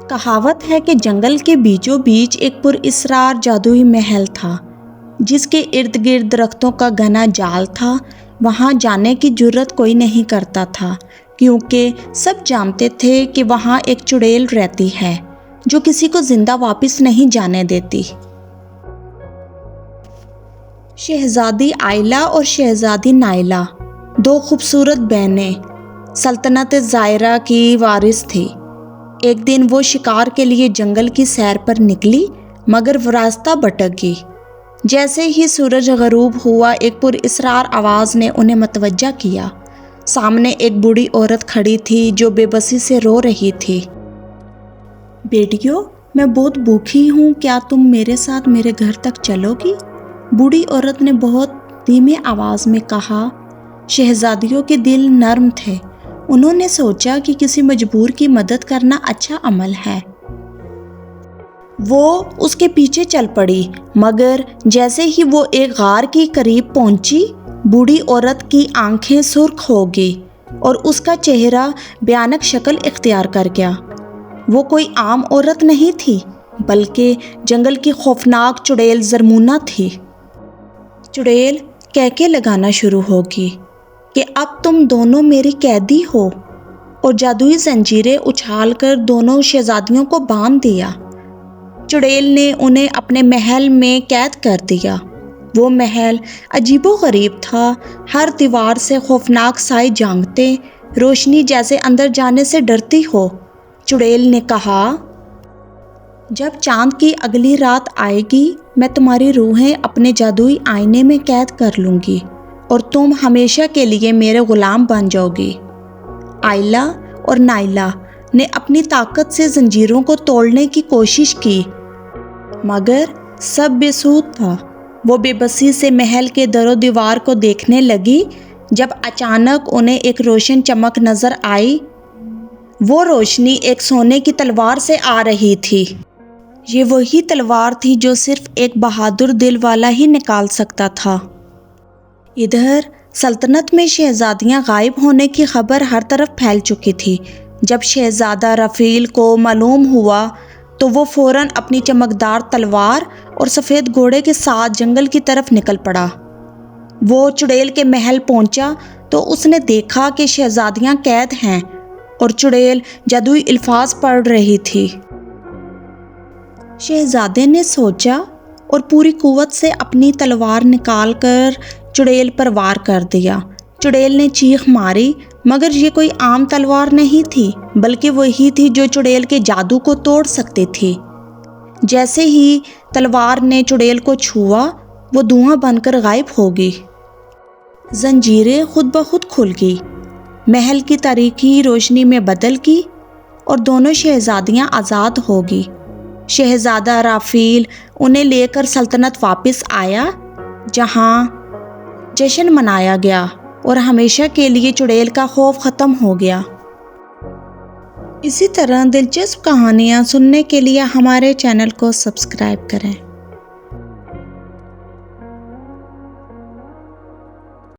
کہاوت ہے کہ جنگل کے بیچوں بیچ ایک پراسرار جادوئی محل تھا، جس کے ارد گرد درختوں کا گھنا جال تھا۔ وہاں جانے کی جرات کوئی نہیں کرتا تھا، کیونکہ سب جانتے تھے کہ وہاں ایک چڑیل رہتی ہے جو کسی کو زندہ واپس نہیں جانے دیتی۔ شہزادی آئلہ اور شہزادی نائلہ، دو خوبصورت بہنیں، سلطنت زائرہ کی وارث تھی۔ ایک دن وہ شکار کے لیے جنگل کی سیر پر نکلی، مگر وہ راستہ بھٹک گئی۔ جیسے ہی سورج غروب ہوا، ایک پراسرار آواز نے انہیں متوجہ کیا۔ سامنے ایک بوڑھی عورت کھڑی تھی جو بے بسی سے رو رہی تھی۔ بیٹیو، میں بہت بھوکی ہوں، کیا تم میرے ساتھ میرے گھر تک چلو گی؟ بوڑھی عورت نے بہت دھیمی آواز میں کہا۔ شہزادیوں کے دل نرم تھے، انہوں نے سوچا کہ کسی مجبور کی مدد کرنا اچھا عمل ہے۔ وہ اس کے پیچھے چل پڑی، مگر جیسے ہی وہ ایک غار کے قریب پہنچی، بوڑھی عورت کی آنکھیں سرخ ہو گئی اور اس کا چہرہ بھیانک شکل اختیار کر گیا۔ وہ کوئی عام عورت نہیں تھی، بلکہ جنگل کی خوفناک چڑیل زرمونہ تھی۔ چڑیل کہکے لگانا شروع ہوگی کہ اب تم دونوں میری قیدی ہو، اور جادوئی زنجیریں اچھال کر دونوں شہزادیوں کو باندھ دیا۔ چڑیل نے انہیں اپنے محل میں قید کر دیا۔ وہ محل عجیب و غریب تھا، ہر دیوار سے خوفناک سائے جھانکتے، روشنی جیسے اندر جانے سے ڈرتی ہو۔ چڑیل نے کہا، جب چاند کی اگلی رات آئے گی، میں تمہاری روحیں اپنے جادوئی آئینے میں قید کر لوں گی اور تم ہمیشہ کے لیے میرے غلام بن جاؤ گی۔ آئلہ اور نائلہ نے اپنی طاقت سے زنجیروں کو توڑنے کی کوشش کی، مگر سب بے سود تھا۔ وہ بے بسی سے محل کے در و دیوار کو دیکھنے لگی، جب اچانک انہیں ایک روشن چمک نظر آئی۔ وہ روشنی ایک سونے کی تلوار سے آ رہی تھی۔ یہ وہی تلوار تھی جو صرف ایک بہادر دل والا ہی نکال سکتا تھا۔ ادھر سلطنت میں شہزادیاں غائب ہونے کی خبر ہر طرف پھیل چکی تھی۔ جب شہزادہ رفیل کو معلوم ہوا تو وہ فوراً اپنی چمکدار تلوار اور سفید گھوڑے کے ساتھ جنگل کی طرف نکل پڑا۔ وہ چڑیل کے محل پہنچا تو اس نے دیکھا کہ شہزادیاں قید ہیں اور چڑیل جادوئی الفاظ پڑھ رہی تھی۔ شہزادے نے سوچا اور پوری قوت سے اپنی تلوار نکال کر چڑیل پر وار کر دیا۔ چڑیل نے چیخ ماری، مگر یہ کوئی عام تلوار نہیں تھی، بلکہ وہی تھی جو چڑیل کے جادو کو توڑ سکتی تھی۔ جیسے ہی تلوار نے چڑیل کو چھوا، وہ دھواں بن کر غائب ہو گئی۔ زنجیریں خود بخود کھل گئی، محل کی تاریکی روشنی میں بدل گئی اور دونوں شہزادیاں آزاد ہو گئی۔ شہزادہ رافیل انہیں لے کر سلطنت واپس آیا، جہاں جشن منایا گیا اور ہمیشہ کے لیے چڑیل کا خوف ختم ہو گیا۔ اسی طرح دلچسپ کہانیاں سننے کے لیے ہمارے چینل کو سبسکرائب کریں۔